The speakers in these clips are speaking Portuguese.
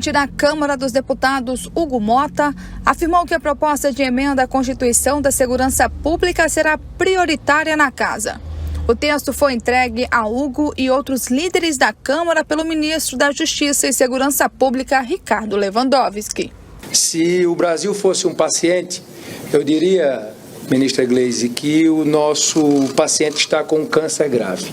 presidente da Câmara dos Deputados, Hugo Mota, afirmou que a proposta de emenda à Constituição da Segurança Pública será prioritária na casa. O texto foi entregue a Hugo e outros líderes da Câmara pelo ministro da Justiça e Segurança Pública, Ricardo Lewandowski. Se o Brasil fosse um paciente, eu diria, ministra Gleisi, que o nosso paciente está com um câncer grave.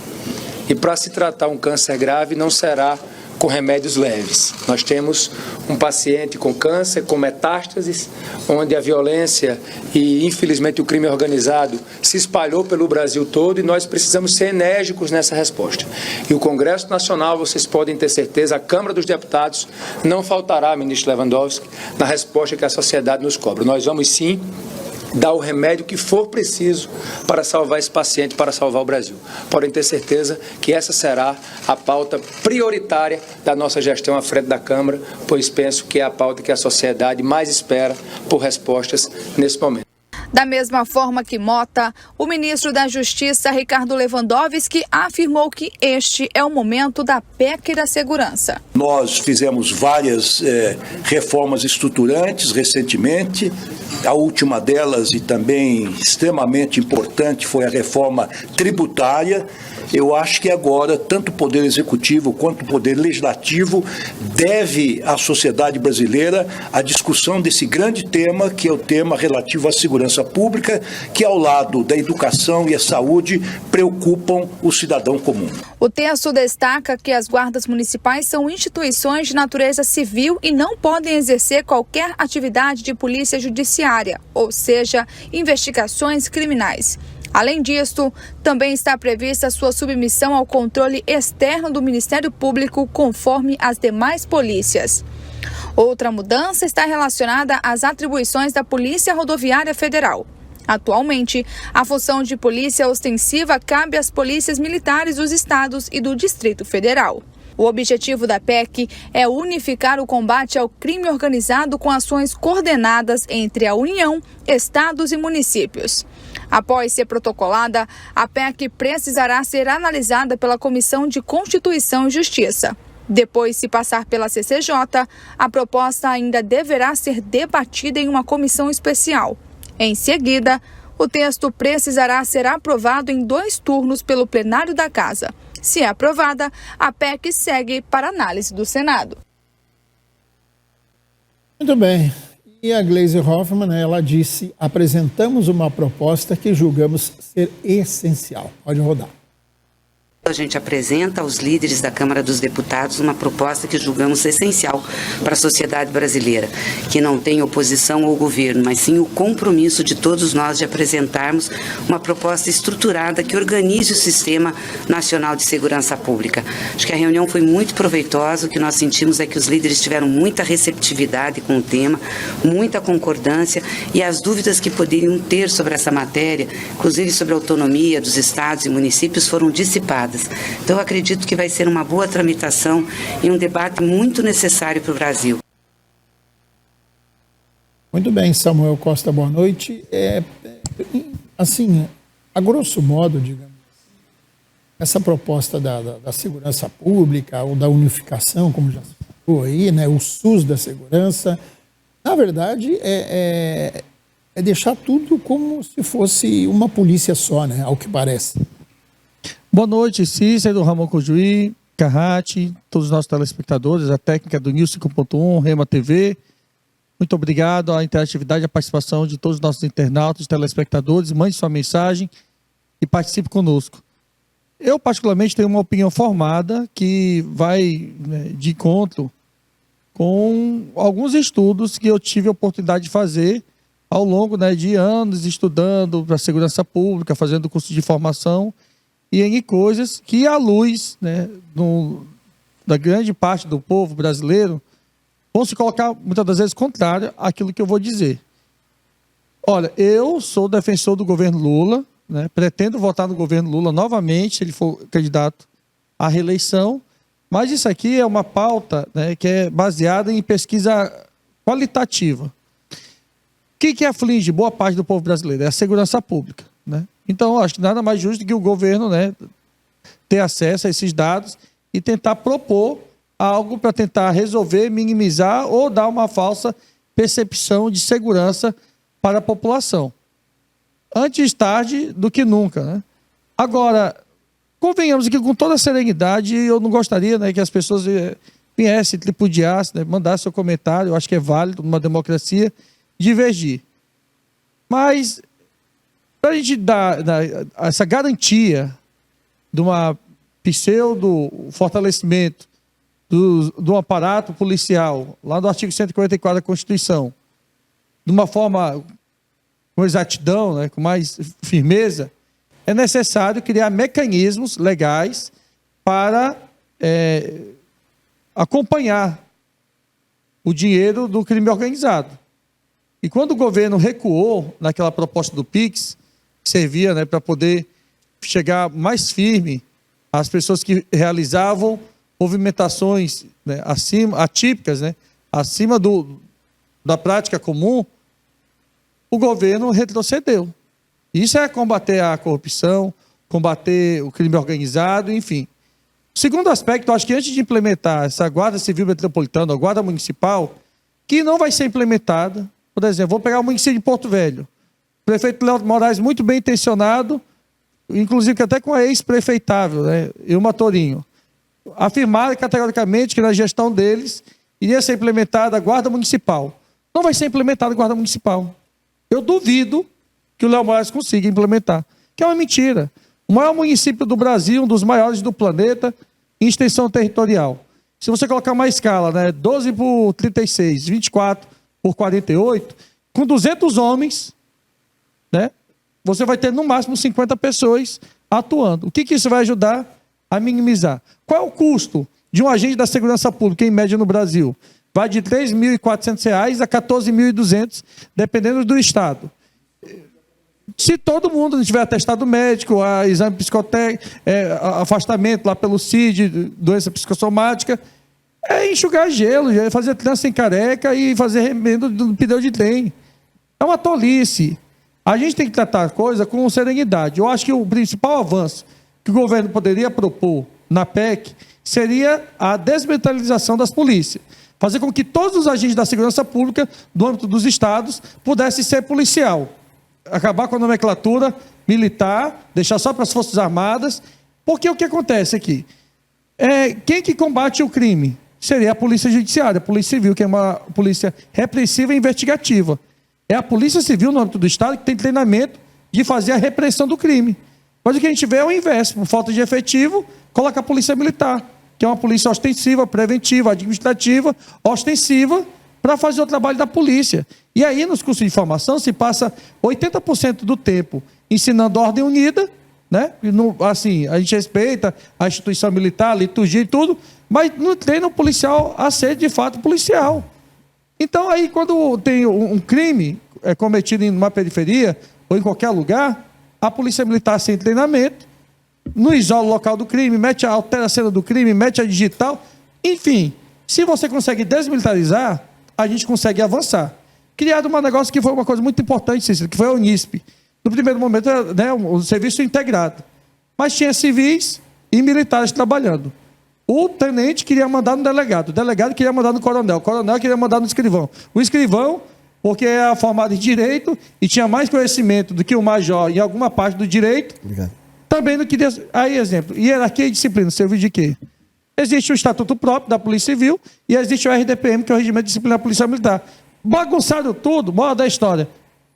E para se tratar um câncer grave não será com remédios leves. Nós temos um paciente com câncer, com metástases, onde a violência e, infelizmente, o crime organizado se espalhou pelo Brasil todo e nós precisamos ser enérgicos nessa resposta. E o Congresso Nacional, vocês podem ter certeza, a Câmara dos Deputados não faltará, ministro Lewandowski, na resposta que a sociedade nos cobra. Nós vamos, sim, dar o remédio que for preciso para salvar esse paciente, para salvar o Brasil. Podem ter certeza que essa será a pauta prioritária da nossa gestão à frente da Câmara, pois penso que é a pauta que a sociedade mais espera por respostas nesse momento. Da mesma forma que Mota, o ministro da Justiça, Ricardo Lewandowski, afirmou que este é o momento da PEC da segurança. Nós fizemos várias reformas estruturantes recentemente. A última delas, e também extremamente importante, foi a reforma tributária. Eu acho que agora, tanto o Poder Executivo quanto o Poder Legislativo deve à sociedade brasileira a discussão desse grande tema, que é o tema relativo à segurança pública, que ao lado da educação e a saúde preocupam o cidadão comum. O texto destaca que as guardas municipais são instituições de natureza civil e não podem exercer qualquer atividade de polícia judiciária, ou seja, investigações criminais. Além disso, também está prevista sua submissão ao controle externo do Ministério Público, conforme as demais polícias. Outra mudança está relacionada às atribuições da Polícia Rodoviária Federal. Atualmente, a função de polícia ostensiva cabe às polícias militares dos estados e do Distrito Federal. O objetivo da PEC é unificar o combate ao crime organizado com ações coordenadas entre a União, estados e municípios. Após ser protocolada, a PEC precisará ser analisada pela Comissão de Constituição e Justiça. Depois, se passar pela CCJ, a proposta ainda deverá ser debatida em uma comissão especial. Em seguida, o texto precisará ser aprovado em 2 turnos pelo plenário da Casa. Se é aprovada, a PEC segue para análise do Senado. Muito bem. E a Gleisi Hoffmann, ela disse: apresentamos uma proposta que julgamos ser essencial. Pode rodar. A gente apresenta aos líderes da Câmara dos Deputados uma proposta que julgamos essencial para a sociedade brasileira, que não tem oposição ao governo, mas sim o compromisso de todos nós de apresentarmos uma proposta estruturada que organize o Sistema Nacional de Segurança Pública. Acho que a reunião foi muito proveitosa, o que nós sentimos é que os líderes tiveram muita receptividade com o tema, muita concordância, e as dúvidas que poderiam ter sobre essa matéria, inclusive sobre a autonomia dos estados e municípios, foram dissipadas. Então, eu acredito que vai ser uma boa tramitação e um debate muito necessário para o Brasil. Muito bem, Samuel Costa, boa noite. Assim, a grosso modo, digamos, essa proposta da segurança pública ou da unificação, como já se falou aí, né, o SUS da segurança, na verdade, é deixar tudo como se fosse uma polícia só, né, ao que parece. Boa noite, Cícero, Ramon Cojuí, Carrati, todos os nossos telespectadores, a técnica do News 5.1, Rema TV. Muito obrigado à interatividade e à participação de todos os nossos internautas, telespectadores. Mande sua mensagem e participe conosco. Eu, particularmente, tenho uma opinião formada que vai, de encontro com alguns estudos que eu tive a oportunidade de fazer ao longo, de anos, estudando para a segurança pública, fazendo curso de formação, e em coisas que, à luz da grande parte do povo brasileiro, vão se colocar, muitas das vezes, contrário àquilo que eu vou dizer. Olha, eu sou defensor do governo Lula, pretendo votar no governo Lula novamente, se ele for candidato à reeleição, mas isso aqui é uma pauta que é baseada em pesquisa qualitativa. O que aflige boa parte do povo brasileiro? É a segurança pública, Então, acho que nada mais justo que o governo ter acesso a esses dados e tentar propor algo para tentar resolver, minimizar ou dar uma falsa percepção de segurança para a população. Antes tarde do que nunca, né? Agora, convenhamos que com toda a serenidade, eu não gostaria, né, que as pessoas viessem, tripudiassem, né, mandassem seu comentário, eu acho que é válido numa democracia, divergir. Mas, para a gente dar essa garantia de uma pseudo fortalecimento do aparato policial, lá do artigo 144 da Constituição, de uma forma com exatidão, né, com mais firmeza, é necessário criar mecanismos legais para acompanhar o dinheiro do crime organizado. E quando o governo recuou naquela proposta do PIX, que servia, né, para poder chegar mais firme às pessoas que realizavam movimentações, né, atípicas, né, acima da prática comum, o governo retrocedeu. Isso é combater a corrupção, combater o crime organizado, enfim. Segundo aspecto, eu acho que antes de implementar essa Guarda Civil Metropolitana, a Guarda Municipal, que não vai ser implementada, por exemplo, vou pegar o município de Porto Velho. O prefeito Léo Moraes, muito bem intencionado, inclusive até com a ex-prefeitável, né, Ilma Torinho, afirmaram categoricamente que na gestão deles iria ser implementada a Guarda Municipal. Não vai ser implementada a Guarda Municipal. Eu duvido que o Léo Moraes consiga implementar, que é uma mentira. O maior município do Brasil, um dos maiores do planeta, em extensão territorial. Se você colocar uma escala, né, 12 por 36, 24 por 48, com 200 homens, né, você vai ter no máximo 50 pessoas atuando. O que isso vai ajudar a minimizar? Qual é o custo de um agente da segurança pública, em média, no Brasil? Vai de R$ 3.400 a R$ 14.200, dependendo do estado. Se todo mundo não tiver atestado médico, exame psicotécnico, afastamento lá pelo CID, doença psicossomática, é enxugar gelo, é fazer trança em careca e fazer remendo do pneu de trem. É uma tolice. A gente tem que tratar a coisa com serenidade. Eu acho que o principal avanço que o governo poderia propor na PEC seria a desmilitarização das polícias. Fazer com que todos os agentes da segurança pública, do âmbito dos estados, pudessem ser policial. Acabar com a nomenclatura militar, deixar só para as Forças Armadas, porque o que acontece aqui? Quem que combate o crime? Seria a Polícia Judiciária, a Polícia Civil, que é uma polícia repressiva e investigativa. É a Polícia Civil, no âmbito do Estado, que tem treinamento de fazer a repressão do crime. Mas o que a gente vê é o inverso. Por falta de efetivo, coloca a Polícia Militar, que é uma polícia ostensiva, preventiva, administrativa, ostensiva, para fazer o trabalho da polícia. E aí, nos cursos de formação, se passa 80% do tempo ensinando ordem unida, né? Assim, a gente respeita a instituição militar, a liturgia e tudo, mas não treina o policial a ser, de fato, policial. Então, aí, quando tem um crime cometido em uma periferia ou em qualquer lugar, a polícia militar sem treinamento, não isola o local do crime, altera a cena do crime, mete a digital, enfim, se você consegue desmilitarizar, a gente consegue avançar. Criado um negócio que foi uma coisa muito importante, Cícero, que foi a Unisp. No primeiro momento, né, um serviço integrado. Mas tinha civis e militares trabalhando. O tenente queria mandar no delegado, o delegado queria mandar no coronel, o coronel queria mandar no escrivão. O escrivão, porque era formado em direito e tinha mais conhecimento do que o major em alguma parte do direito, obrigado, também não queria... Aí, exemplo, hierarquia e disciplina, serviu de quê? Existe o Estatuto próprio da Polícia Civil e existe o RDPM, que é o Regimento Disciplinar da Polícia Militar. Bagunçaram tudo, moral da história.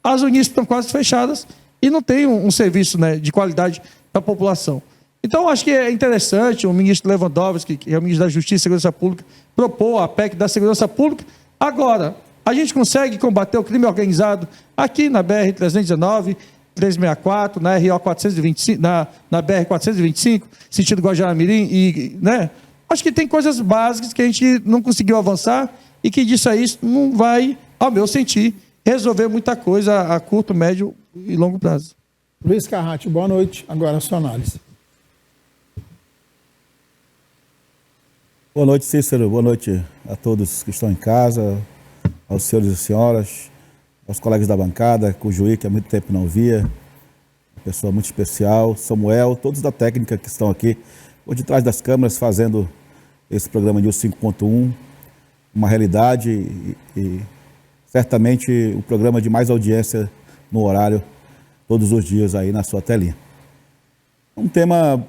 As Unisp estão quase fechadas e não tem um serviço, né, de qualidade para a população. Então, acho que é interessante o ministro Lewandowski, que é o ministro da Justiça e Segurança Pública, propor a PEC da Segurança Pública. Agora, a gente consegue combater o crime organizado aqui na BR-319, 364, na RO 425, na BR-425, sentido Guajará-Mirim, e, né? Acho que tem coisas básicas que a gente não conseguiu avançar e que disso aí não vai, ao meu sentir, resolver muita coisa a curto, médio e longo prazo. Luiz Carrati, boa noite. Agora a sua análise. Boa noite, Cícero. Boa noite a todos que estão em casa, aos senhores e senhoras, aos colegas da bancada, com o Juí, que há muito tempo não via, uma pessoa muito especial, Samuel, todos da técnica que estão aqui, por detrás das câmeras, fazendo esse programa News 5.1 uma realidade e certamente o programa de mais audiência no horário, todos os dias aí na sua telinha. Um tema,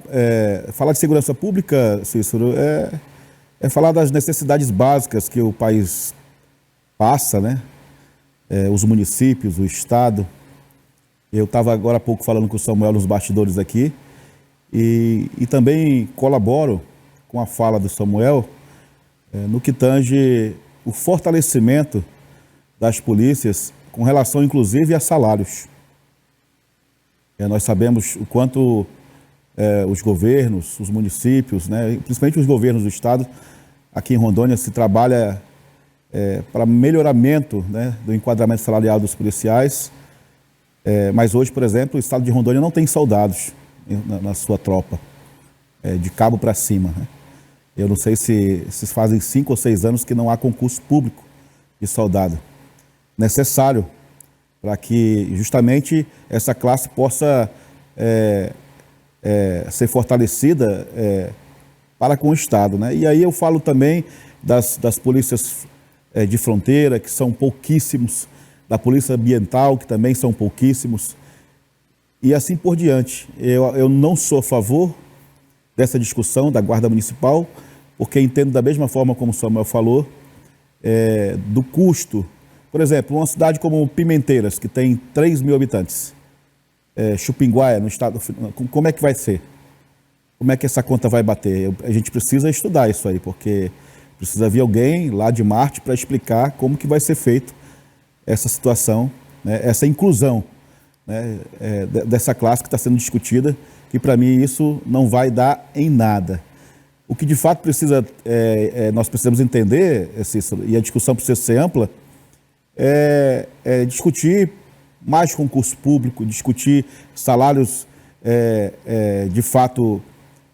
falar de segurança pública, Cícero, é falar das necessidades básicas que o país passa, né? Os municípios, o Estado. Eu estava agora há pouco falando com o Samuel nos bastidores aqui e também colaboro com a fala do Samuel no que tange o fortalecimento das polícias com relação, inclusive, a salários. Nós sabemos o quanto os governos, os municípios, né, principalmente os governos do Estado, aqui em Rondônia se trabalha para melhoramento, né, do enquadramento salarial dos policiais, mas hoje, por exemplo, o Estado de Rondônia não tem soldados na sua tropa, de cabo para cima, né? Eu não sei se fazem 5 ou 6 anos que não há concurso público de soldado necessário para que justamente essa classe possa ser fortalecida para com o Estado, né? E aí eu falo também das polícias de fronteira, que são pouquíssimos, da polícia ambiental, que também são pouquíssimos, e assim por diante. Eu não sou a favor dessa discussão da Guarda Municipal, porque entendo da mesma forma como o Samuel falou, do custo. Por exemplo, uma cidade como Pimenteiras, que tem 3 mil habitantes, Chupinguaia, no estado, como é que vai ser? Como é que essa conta vai bater? A gente precisa estudar isso aí, porque precisa vir alguém lá de Marte para explicar como que vai ser feito essa situação, né, essa inclusão, né, dessa classe que está sendo discutida, que para mim isso não vai dar em nada. O que de fato nós precisamos entender, Cícero, e a discussão precisa ser ampla, discutir mais concurso público, discutir salários de fato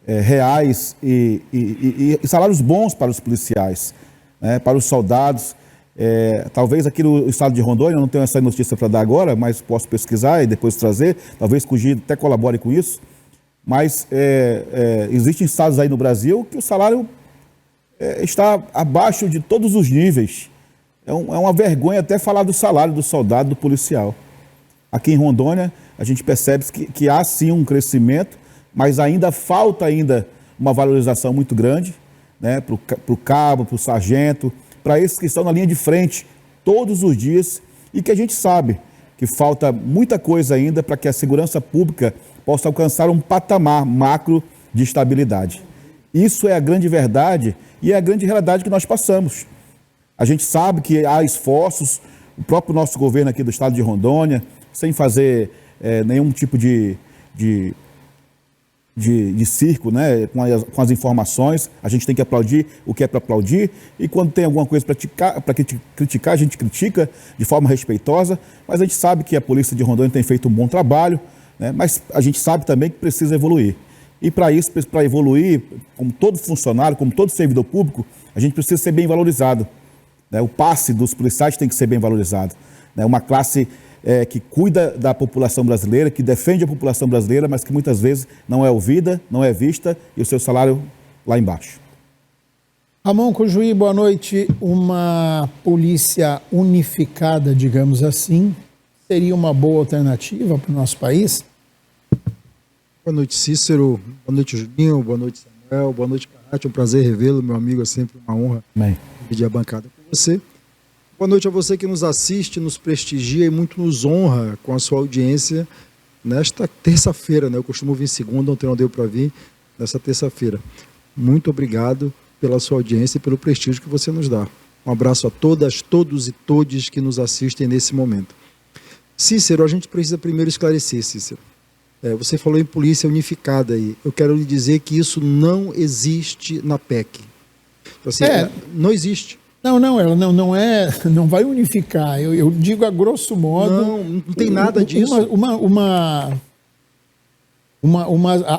reais e salários bons para os policiais, né, para os soldados. Talvez aqui no estado de Rondônia, eu não tenho essa notícia para dar agora, mas posso pesquisar e depois trazer, talvez o GI até colabore com isso, mas existem estados aí no Brasil que o salário está abaixo de todos os níveis. É uma vergonha até falar do salário do soldado, do policial. Aqui em Rondônia, a gente percebe que há sim um crescimento, mas ainda falta uma valorização muito grande, né, para o cabo, para o sargento, para esses que estão na linha de frente todos os dias e que a gente sabe que falta muita coisa ainda para que a segurança pública possa alcançar um patamar macro de estabilidade. Isso é a grande verdade e é a grande realidade que nós passamos. A gente sabe que há esforços, o próprio nosso governo aqui do estado de Rondônia, sem fazer nenhum tipo de circo, né, com as informações, a gente tem que aplaudir o que é para aplaudir, e quando tem alguma coisa para criticar, a gente critica de forma respeitosa, mas a gente sabe que a Polícia de Rondônia tem feito um bom trabalho, né, mas a gente sabe também que precisa evoluir. E para isso, para evoluir, como todo funcionário, como todo servidor público, a gente precisa ser bem valorizado, né? O passe dos policiais tem que ser bem valorizado, né? Uma classe que cuida da população brasileira, que defende a população brasileira, mas que muitas vezes não é ouvida, não é vista, e o seu salário lá embaixo. Ramon Cujuí, boa noite. Uma polícia unificada, digamos assim, seria uma boa alternativa para o nosso país? Boa noite, Cícero. Boa noite, Julinho. Boa noite, Samuel. Boa noite, Carrati. É um prazer revê-lo, meu amigo. É sempre uma honra dividir a bancada com você. Boa noite a você que nos assiste, nos prestigia e muito nos honra com a sua audiência nesta terça-feira, né? Eu costumo vir segunda, ontem não deu para vir, nessa terça-feira. Muito obrigado pela sua audiência e pelo prestígio que você nos dá. Um abraço a todas, todos e todes que nos assistem nesse momento. Cícero, a gente precisa primeiro esclarecer, Cícero. Você falou em polícia unificada aí. Eu quero lhe dizer que isso não existe na PEC. Então, assim, não existe. Não, ela não vai unificar. Eu digo a grosso modo. Não tem nada disso.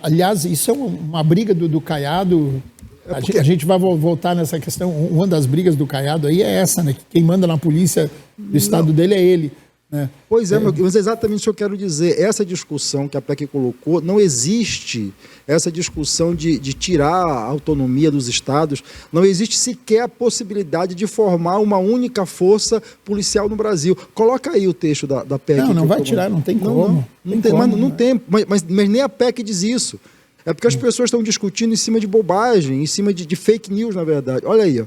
Aliás, isso é uma briga do Caiado. A gente vai voltar nessa questão. Uma das brigas do Caiado aí é essa, né? Que quem manda na polícia do estado dele é ele. né? Pois é, mas é exatamente isso que eu quero dizer. Essa discussão que a PEC colocou, não existe essa discussão de tirar a autonomia dos estados, não existe sequer a possibilidade de formar uma única força policial no Brasil. Coloca aí o texto da PEC. Não vai tirar, não tem como. Não tem, mas nem a PEC diz isso. É porque as pessoas estão discutindo em cima de bobagem, em cima de fake news, na verdade. Olha aí, ó.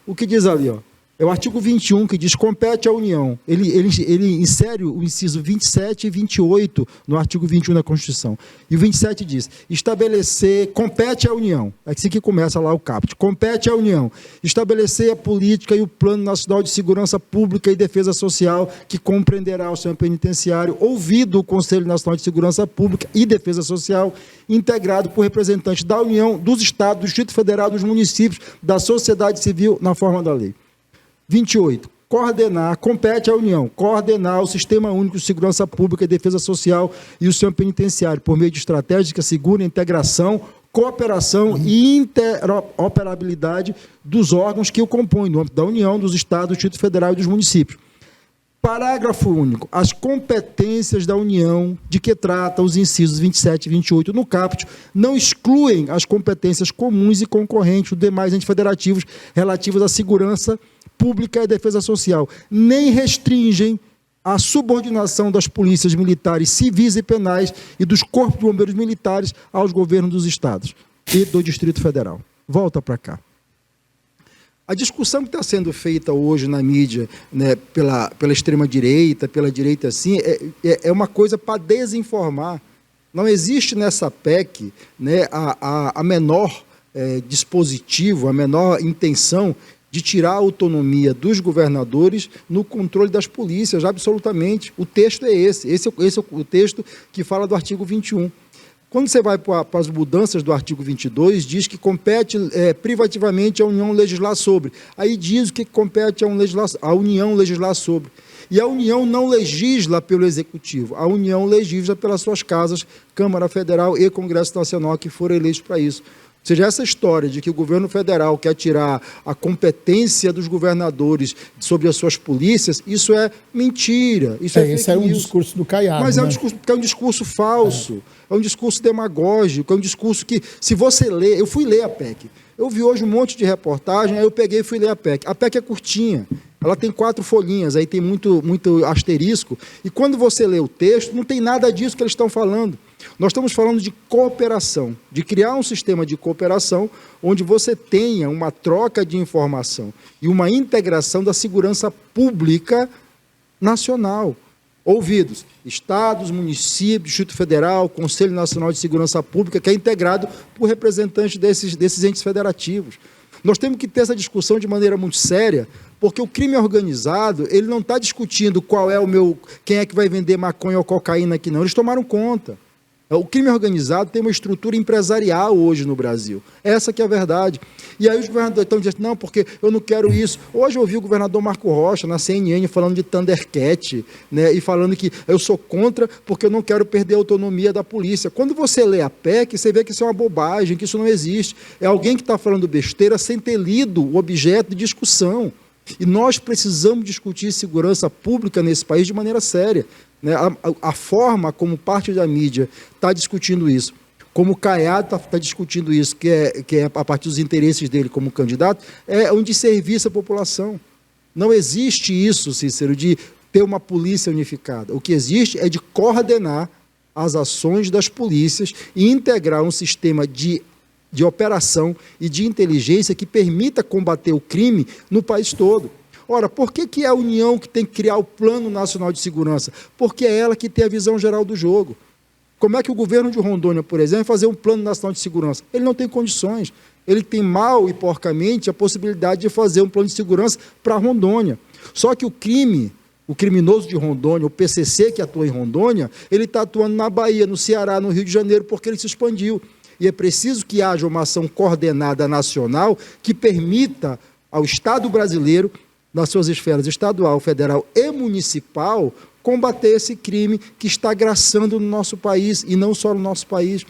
O que diz ali, ó. É o artigo 21 que diz: compete à União. Ele insere o inciso 27 e 28 no artigo 21 da Constituição. E o 27 diz: compete à União. É assim que começa lá o caput. Compete à União estabelecer a política e o Plano Nacional de Segurança Pública e Defesa Social, que compreenderá o sistema penitenciário, ouvido o Conselho Nacional de Segurança Pública e Defesa Social, integrado por representantes da União, dos Estados, do Distrito Federal, dos municípios, da sociedade civil, na forma da lei. 28. Compete à União coordenar o Sistema Único de Segurança Pública e Defesa Social e o sistema penitenciário por meio de estratégias que assegurem a integração, cooperação e interoperabilidade dos órgãos que o compõem, no âmbito da União, dos Estados, do Distrito Federal e dos municípios. Parágrafo único. As competências da União, de que trata os incisos 27 e 28 no caput, não excluem as competências comuns e concorrentes dos demais entes federativos relativas à segurança pública e defesa social, nem restringem a subordinação das polícias militares civis e penais e dos corpos de bombeiros militares aos governos dos estados e do Distrito Federal. Volta para cá. A discussão que está sendo feita hoje na mídia, né, pela extrema-direita, pela direita assim, é uma coisa para desinformar. Não existe nessa PEC, né, a menor dispositivo, a menor intenção de tirar a autonomia dos governadores no controle das polícias, absolutamente. O texto é esse. Esse é o texto que fala do artigo 21. Quando você vai para as mudanças do artigo 22, diz que compete privativamente à União legislar sobre. Aí diz o que compete à União legislar sobre. E a União não legisla pelo Executivo, a União legisla pelas suas casas, Câmara Federal e Congresso Nacional, que foram eleitos para isso. Ou seja, essa história de que o governo federal quer tirar a competência dos governadores sobre as suas polícias, isso é mentira. Esse é um discurso do Caiado. Mas é um discurso falso, é um discurso demagógico, é um discurso que, se você ler, eu fui ler a PEC. Eu vi hoje um monte de reportagem, aí eu peguei e fui ler a PEC. A PEC é curtinha, ela tem 4 folhinhas, aí tem muito asterisco, e quando você lê o texto, não tem nada disso que eles estão falando. Nós estamos falando de cooperação, de criar um sistema de cooperação onde você tenha uma troca de informação e uma integração da segurança pública nacional. Ouvidos, estados, municípios, Distrito Federal, Conselho Nacional de Segurança Pública, que é integrado por representantes desses entes federativos. Nós temos que ter essa discussão de maneira muito séria, porque o crime organizado, ele não está discutindo quem é que vai vender maconha ou cocaína aqui, não. Eles tomaram conta. O crime organizado tem uma estrutura empresarial hoje no Brasil. Essa que é a verdade. E aí os governadores estão dizendo, não, porque eu não quero isso. Hoje eu ouvi o governador Marco Rocha, na CNN, falando de Thundercat, né, e falando que eu sou contra porque eu não quero perder a autonomia da polícia. Quando você lê a PEC, você vê que isso é uma bobagem, que isso não existe. É alguém que está falando besteira sem ter lido o objeto de discussão. E nós precisamos discutir segurança pública nesse país de maneira séria. Né? A forma como parte da mídia está discutindo isso, como o Caiado está discutindo isso, que é a partir dos interesses dele como candidato, é um desserviço à população. Não existe isso, Cícero, de ter uma polícia unificada. O que existe é de coordenar as ações das polícias e integrar um sistema de operação e de inteligência que permita combater o crime no país todo. Ora, por que é a União que tem que criar o Plano Nacional de Segurança? Porque é ela que tem a visão geral do jogo. Como é que o governo de Rondônia, por exemplo, vai fazer um Plano Nacional de Segurança? Ele não tem condições. Ele tem mal e porcamente a possibilidade de fazer um plano de segurança para Rondônia. Só que o criminoso de Rondônia, o PCC que atua em Rondônia, ele está atuando na Bahia, no Ceará, no Rio de Janeiro, porque ele se expandiu. E é preciso que haja uma ação coordenada nacional que permita ao Estado brasileiro, nas suas esferas estadual, federal e municipal, combater esse crime que está graçando no nosso país, e não só no nosso país.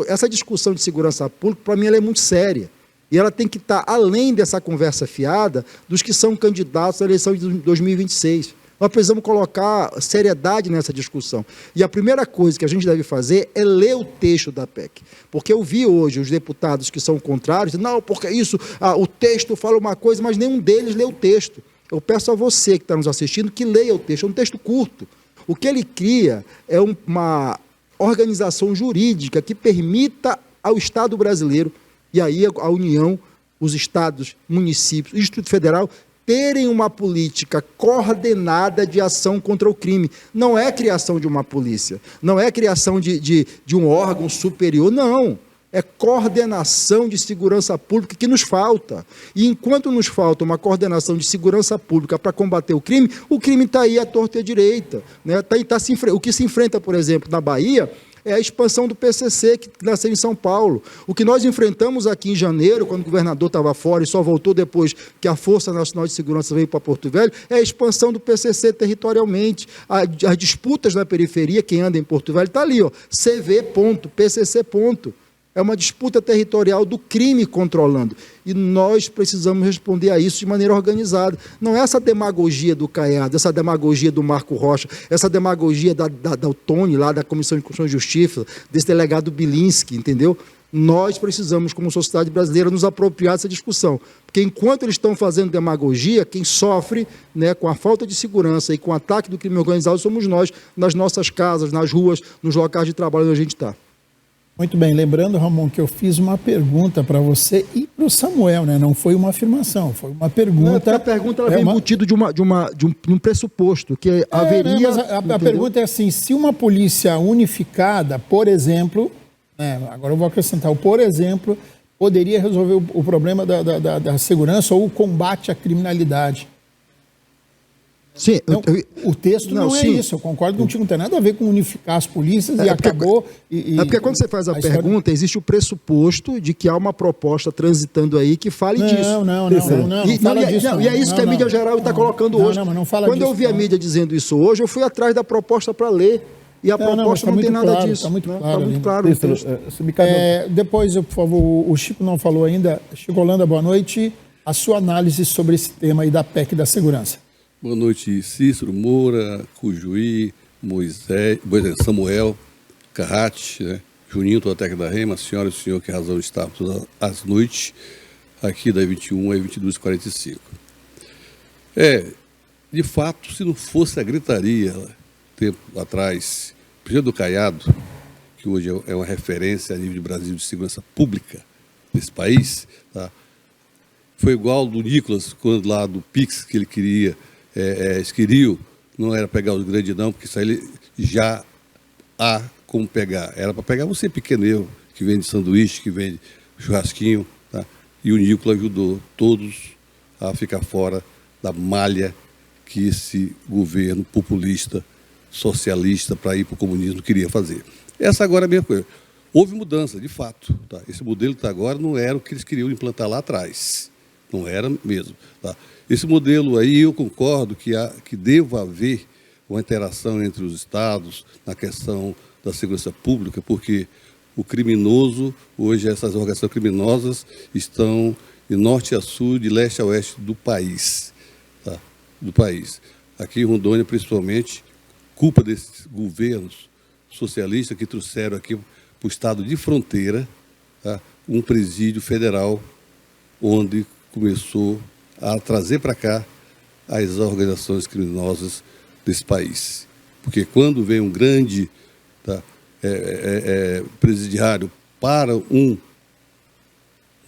Essa discussão de segurança pública, para mim, ela é muito séria. E ela tem que estar além dessa conversa fiada dos que são candidatos à eleição de 2026. Nós precisamos colocar seriedade nessa discussão. E a primeira coisa que a gente deve fazer é ler o texto da PEC. Porque eu vi hoje os deputados que são contrários, não, porque isso, o texto fala uma coisa, mas nenhum deles lê o texto. Eu peço a você que está nos assistindo que leia o texto, é um texto curto. O que ele cria é uma organização jurídica que permita ao Estado brasileiro, e aí a União, os estados, municípios, o Distrito Federal, terem uma política coordenada de ação contra o crime. Não é criação de uma polícia, não é criação de um órgão superior, não. É coordenação de segurança pública que nos falta. E enquanto nos falta uma coordenação de segurança pública para combater o crime está aí à torta e à direita. Né? O que se enfrenta, por exemplo, na Bahia, é a expansão do PCC, que nasceu em São Paulo. O que nós enfrentamos aqui em janeiro, quando o governador estava fora e só voltou depois que a Força Nacional de Segurança veio para Porto Velho, é a expansão do PCC territorialmente. As disputas na periferia, quem anda em Porto Velho está ali, ó, CV ponto, PCC ponto. É uma disputa territorial do crime controlando. E nós precisamos responder a isso de maneira organizada. Não é essa demagogia do Caiado, essa demagogia do Marco Rocha, essa demagogia da Tony, lá da Comissão de Constituição e Justiça, desse delegado Bilinski, entendeu? Nós precisamos, como sociedade brasileira, nos apropriar dessa discussão. Porque enquanto eles estão fazendo demagogia, quem sofre, né, com a falta de segurança e com o ataque do crime organizado somos nós, nas nossas casas, nas ruas, nos locais de trabalho onde a gente está. Muito bem, lembrando, Ramon, que eu fiz uma pergunta para você e para o Samuel, né? Não foi uma afirmação, foi uma pergunta. A pergunta ela vem embutida de um pressuposto, que haveria... A pergunta é assim, se uma polícia unificada, por exemplo, agora eu vou acrescentar, por exemplo, poderia resolver o problema da segurança ou o combate à criminalidade. Sim, não, o texto não é isso, eu concordo contigo, não tem nada a ver com unificar as polícias e acabou... É porque quando você faz a pergunta, existe o pressuposto de que há uma proposta transitando aí que fale disso. Não fala disso. E é isso que a mídia geral está colocando hoje. Não fala quando disso, eu vi a mídia dizendo isso hoje, eu fui atrás da proposta para ler. E a proposta não tem nada disso. Está muito claro. Está muito claro. Depois, por favor, o Chico não falou ainda. Chico Holanda, boa noite. A sua análise sobre esse tema aí da PEC da segurança. Boa noite, Cícero, Moura, Cujuí, Moisés, Samuel, Carrati, né? Juninho, toda a técnica da Rema, a senhora e o senhor, que razão de estar todas as noites, aqui da 21 a 22h45. De fato, se não fosse a gritaria, tempo atrás, o presidente do Caiado, que hoje é uma referência a nível de Brasil de segurança pública desse país, tá? Foi igual do Nicolas, quando lá do Pix, que ele queria... Esquiril, não era pegar os grandes não, porque isso aí já há como pegar. Era para pegar você pequeno erro, que vende sanduíche, que vende churrasquinho, tá? E o Nicolas ajudou todos a ficar fora da malha que esse governo populista, socialista, para ir para o comunismo queria fazer. Essa agora é a mesma coisa. Houve mudança, de fato. Tá? Esse modelo que está agora não era o que eles queriam implantar lá atrás. Não era mesmo. Tá? Esse modelo aí, eu concordo que deva haver uma interação entre os estados na questão da segurança pública, porque o criminoso, hoje essas organizações criminosas estão de norte a sul, de leste a oeste do país. Tá? Do país. Aqui em Rondônia, principalmente, culpa desses governos socialistas que trouxeram aqui para o estado de fronteira, tá? Um presídio federal onde começou a trazer para cá as organizações criminosas desse país. Porque quando vem um grande presidiário para um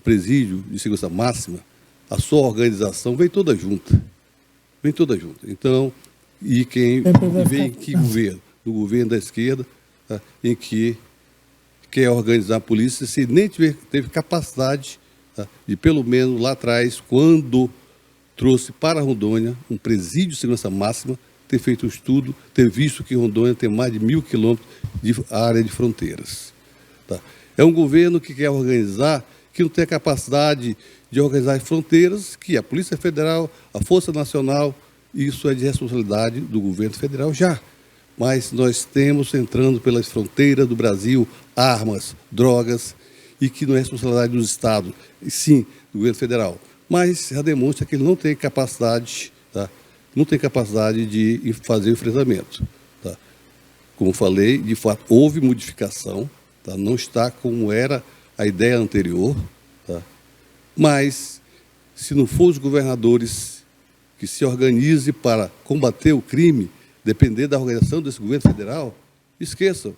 presídio de segurança máxima, a sua organização vem toda junta. Vem toda junta. Então, e quem vem em que governo? Do governo da esquerda, tá? Em que quer organizar a polícia, se nem teve capacidade, tá? De, pelo menos lá atrás, quando trouxe para Rondônia um presídio de segurança máxima, ter feito um estudo, ter visto que Rondônia tem mais de 1.000 quilômetros de área de fronteiras. Tá? É um governo que quer organizar, que não tem a capacidade de organizar as fronteiras, que a Polícia Federal, a Força Nacional, isso é de responsabilidade do governo federal já. Mas nós temos, entrando pelas fronteiras do Brasil, armas, drogas, e que não é responsabilidade dos estados, e sim do governo federal. Mas já demonstra que ele não tem capacidade, tá, não tem capacidade de fazer o enfrentamento. Tá? Como falei, de fato, houve modificação, tá? Não está como era a ideia anterior, tá? Mas, se não for os governadores que se organizem para combater o crime, depender da organização desse governo federal, esqueçam.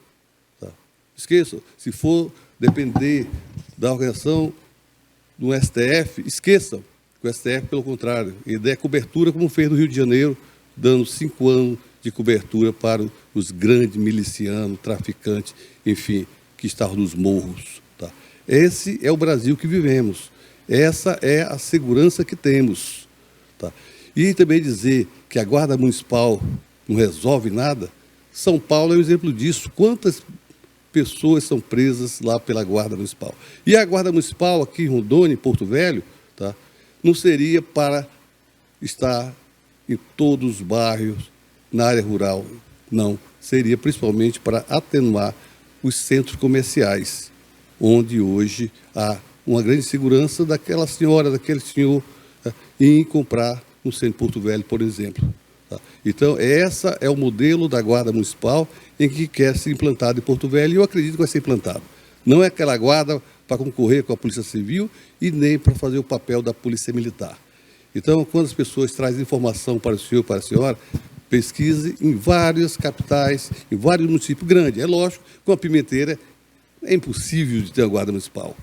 Tá? Esqueçam. Se for depender da organização do STF, esqueçam. O STF, pelo contrário, ele der cobertura, como fez no Rio de Janeiro, dando 5 anos de cobertura para os grandes milicianos, traficantes, enfim, que estavam nos morros. Tá? Esse é o Brasil que vivemos. Essa é a segurança que temos. Tá? E também dizer que a Guarda Municipal não resolve nada, São Paulo é um exemplo disso. Quantas pessoas são presas lá pela Guarda Municipal? E a Guarda Municipal aqui em Rondônia, em Porto Velho, tá? Não seria para estar em todos os bairros, na área rural, não. Seria principalmente para atenuar os centros comerciais, onde hoje há uma grande segurança daquela senhora, daquele senhor, em comprar no centro de Porto Velho, por exemplo. Tá? Então, esse é o modelo da Guarda Municipal em que quer ser implantado em Porto Velho, e eu acredito que vai ser implantado. Não é aquela guarda para concorrer com a Polícia Civil e nem para fazer o papel da Polícia Militar. Então, quando as pessoas trazem informação para o senhor, para a senhora, pesquise em várias capitais, em vários municípios grandes. É lógico, com a Pimenteira é impossível de ter uma guarda municipal.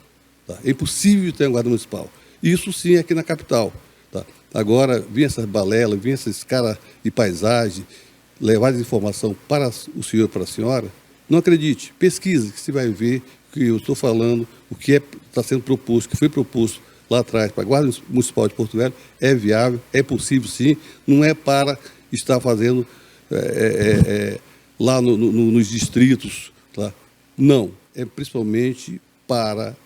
Tá? É impossível de ter uma guarda municipal. Isso sim aqui na capital. Tá? Agora, vem essas balelas, vem esses caras de paisagem, levar informação para o senhor e para a senhora, não acredite, pesquise, que você vai ver que eu estou falando, o que está sendo proposto, que foi proposto lá atrás para a Guarda Municipal de Porto Velho, é viável, é possível sim, não é para estar fazendo lá nos distritos, tá? Não, é principalmente para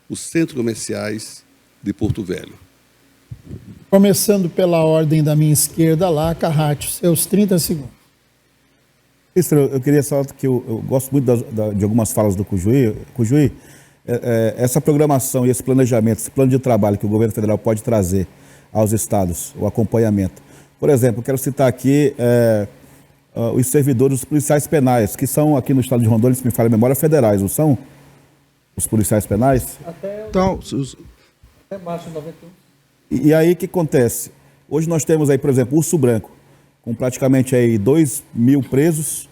os centros comerciais de Porto Velho. Começando pela ordem da minha esquerda lá, Carrati, seus 30 segundos. Eu queria só que eu gosto muito de algumas falas do Cujuí. Cujuí, essa programação e esse planejamento, esse plano de trabalho que o governo federal pode trazer aos estados, o acompanhamento. Por exemplo, eu quero citar aqui os servidores dos policiais penais, que são aqui no estado de Rondônia, se me falha a memória, federais, não são? Os policiais penais? Até março de 91. E aí o que acontece? Hoje nós temos aí, por exemplo, Urso Branco, com praticamente aí 2.000 presos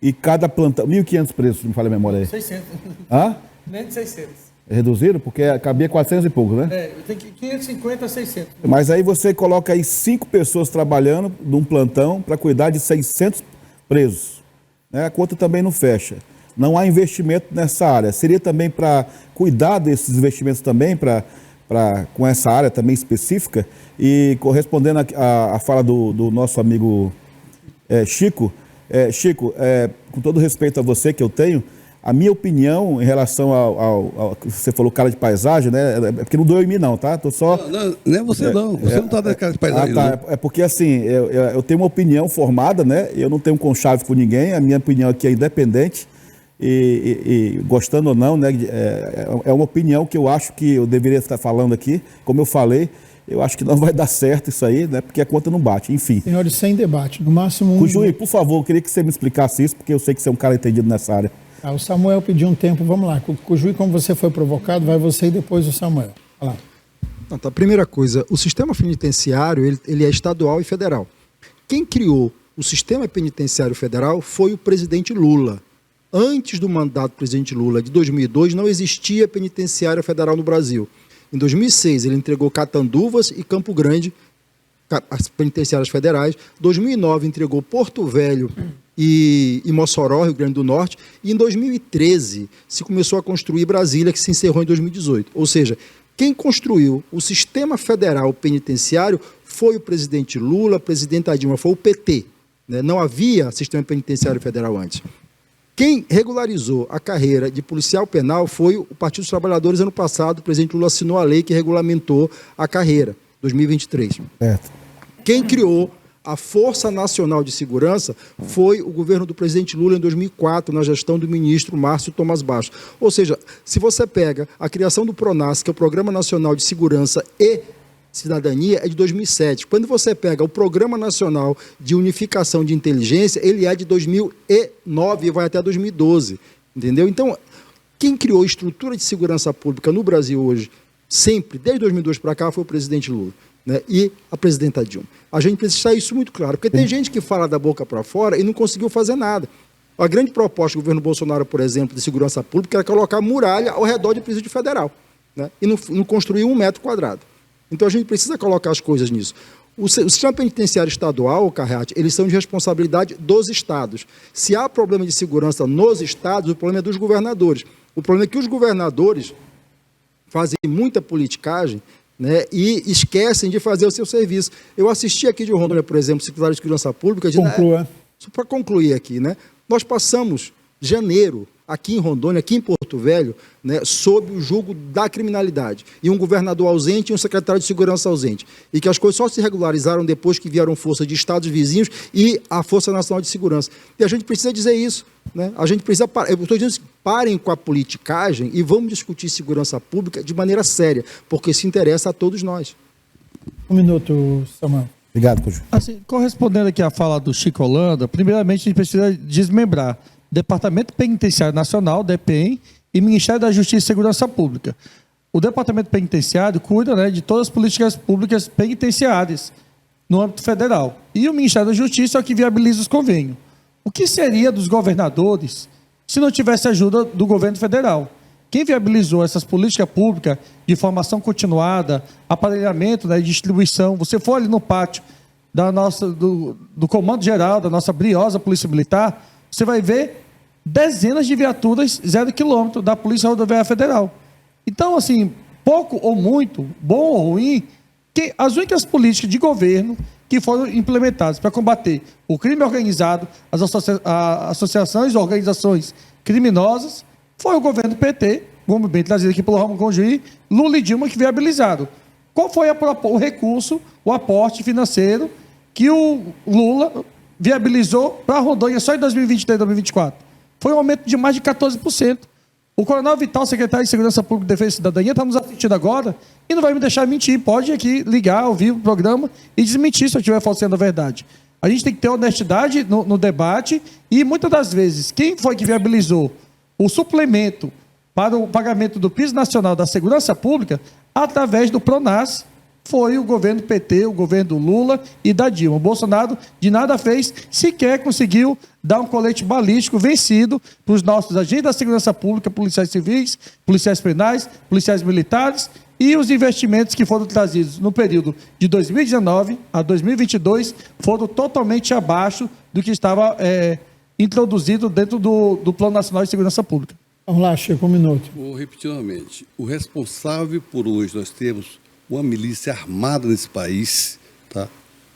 e cada plantão, 1.500 presos, se me falha a memória aí. 600. Hã? Nem de 600. Reduziram? Porque cabia 400 e poucos, né? Tem que 550 a 600. Mas aí você coloca aí 5 pessoas trabalhando num plantão para cuidar de 600 presos. Né? A conta também não fecha. Não há investimento nessa área. Seria também para cuidar desses investimentos também, com essa área também específica, e correspondendo à fala do nosso amigo Chico. Chico, com todo respeito a você que eu tenho, a minha opinião em relação ao você falou cara de paisagem, né? É porque não doeu em mim não, tá? Tô só... Não é você não, você não está dando cara de paisagem tá. não. É porque assim, eu tenho uma opinião formada, né? Eu não tenho conchave com ninguém, a minha opinião aqui é independente. E gostando ou não, né, é uma opinião que eu acho que eu deveria estar falando aqui. Como eu falei, eu acho que não vai dar certo isso aí, né, porque a conta não bate, enfim. Senhores, sem debate, no máximo... Cujuí, por favor, eu queria que você me explicasse isso, porque eu sei que você é um cara entendido nessa área. O Samuel pediu um tempo, vamos lá. Cujuí, como você foi provocado, vai você e depois o Samuel. Vai lá. Não, tá. Primeira coisa, o sistema penitenciário ele é estadual e federal. Quem criou o sistema penitenciário federal foi o presidente Lula. Antes do mandato do presidente Lula, de 2002, não existia penitenciária federal no Brasil. Em 2006, ele entregou Catanduvas e Campo Grande, as penitenciárias federais. Em 2009, entregou Porto Velho e Mossoró, Rio Grande do Norte. E em 2013, se começou a construir Brasília, que se encerrou em 2018. Ou seja, quem construiu o sistema federal penitenciário foi o presidente Lula, a presidenta Dilma, foi o PT. Né? Não havia sistema penitenciário federal antes. Quem regularizou a carreira de policial penal foi o Partido dos Trabalhadores ano passado. O presidente Lula assinou a lei que regulamentou a carreira, 2023. Certo. Quem criou a Força Nacional de Segurança foi o governo do presidente Lula em 2004, na gestão do ministro Márcio Tomás Bastos. Ou seja, se você pega a criação do PRONAS, que é o Programa Nacional de Segurança e cidadania é de 2007. Quando você pega o Programa Nacional de Unificação de Inteligência, ele é de 2009 e vai até 2012. Entendeu? Então, quem criou a estrutura de segurança pública no Brasil hoje, sempre, desde 2002 para cá, foi o presidente Lula, né, e a presidenta Dilma. A gente precisa deixar isso muito claro, porque tem gente que fala da boca para fora e não conseguiu fazer nada. A grande proposta do governo Bolsonaro, por exemplo, de segurança pública, era colocar muralha ao redor de presídio federal, né, e não construir 1 metro quadrado. Então a gente precisa colocar as coisas nisso. O sistema penitenciário estadual, Carrati, eles são de responsabilidade dos estados. Se há problema de segurança nos estados, o problema é dos governadores. O problema é que os governadores fazem muita politicagem, né, e esquecem de fazer o seu serviço. Eu assisti aqui de Rondônia, por exemplo, o secretário de Segurança Pública... Conclua. Só para concluir aqui, né, nós passamos janeiro aqui em Rondônia, aqui em Porto Velho, né, sob o jugo da criminalidade. E um governador ausente e um secretário de segurança ausente. E que as coisas só se regularizaram depois que vieram força de estados vizinhos e a Força Nacional de Segurança. E a gente precisa dizer isso, né? A gente precisa parar. Eu estou dizendo assim, parem com a politicagem e vamos discutir segurança pública de maneira séria, porque isso interessa a todos nós. 1 minuto, Samuel. Obrigado, Cujo. Assim, correspondendo aqui à fala do Chico Holanda, primeiramente a gente precisa desmembrar Departamento Penitenciário Nacional, DPEM, e Ministério da Justiça e Segurança Pública. O Departamento Penitenciário cuida, né, de todas as políticas públicas penitenciárias no âmbito federal. E o Ministério da Justiça é o que viabiliza os convênios. O que seria dos governadores se não tivesse ajuda do governo federal? Quem viabilizou essas políticas públicas de formação continuada, aparelhamento, né, distribuição? Você for ali no pátio do Comando Geral, da nossa briosa Polícia Militar, você vai ver dezenas de viaturas 0 km da Polícia Rodoviária Federal. Então, assim, pouco ou muito, bom ou ruim, que as únicas políticas de governo que foram implementadas para combater o crime organizado, as associações e organizações criminosas, foi o governo PT, como bem trazido aqui pelo Ramon Conjuí, Lula e Dilma, que viabilizaram. Qual foi o recurso, o aporte financeiro que o Lula viabilizou para a Rondônia só em 2023 e 2024? Foi um aumento de mais de 14%. O Coronel Vital, secretário de Segurança Pública e Defesa e Cidadania, está nos assistindo agora e não vai me deixar mentir. Pode aqui ligar, ouvir o programa e desmentir se eu estiver falseando a verdade. A gente tem que ter honestidade no debate e, muitas das vezes, quem foi que viabilizou o suplemento para o pagamento do piso nacional da segurança pública através do PRONAS foi o governo PT, o governo Lula e da Dilma. O Bolsonaro de nada fez, sequer conseguiu dar um colete balístico vencido para os nossos agentes da segurança pública, policiais civis, policiais penais, policiais militares, e os investimentos que foram trazidos no período de 2019 a 2022 foram totalmente abaixo do que estava introduzido dentro do Plano Nacional de Segurança Pública. Vamos lá, Chico, 1 minuto. Vou repetir novamente. O responsável por hoje nós temos uma milícia armada nesse país, tá?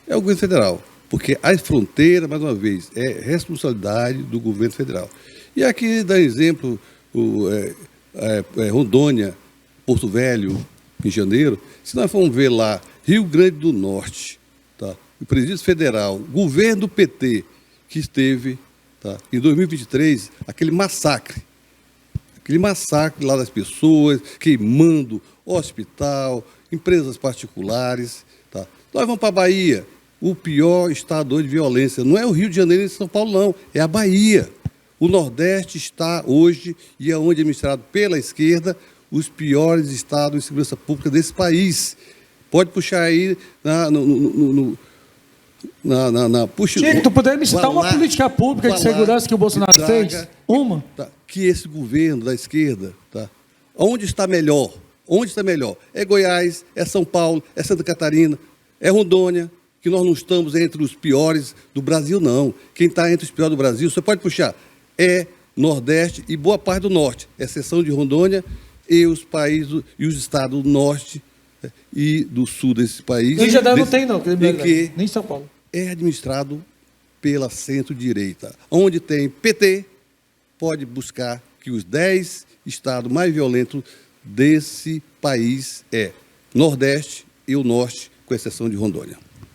É o governo federal, porque as fronteiras, mais uma vez, é responsabilidade do governo federal. E aqui dá exemplo, Rondônia, Porto Velho, em janeiro, se nós formos ver lá, Rio Grande do Norte, tá? O Presídio Federal, o governo do PT, que esteve, tá, em 2023, aquele massacre lá das pessoas, queimando hospital, empresas particulares. Tá? Nós vamos para a Bahia, o pior estado hoje de violência. Não é o Rio de Janeiro e São Paulo, não. É a Bahia. O Nordeste está hoje, e é onde é administrado pela esquerda, os piores estados de segurança pública desse país. Pode puxar aí puxa, Chico, tu poderia me citar uma política pública de segurança que o Bolsonaro fez? Uma? Tá, que esse governo da esquerda, tá? Onde está melhor? Onde está melhor? É Goiás, é São Paulo, é Santa Catarina, é Rondônia, que nós não estamos entre os piores do Brasil, não. Quem está entre os piores do Brasil, você pode puxar, é Nordeste e boa parte do Norte, exceção de Rondônia e os países e os estados do Norte e do Sul desse país. Rio de Janeiro não tem, não, que nem São Paulo. É administrado pela centro-direita. Onde tem PT, pode buscar que os 10 estados mais violentos desse país é Nordeste e o Norte, com exceção de Rondônia.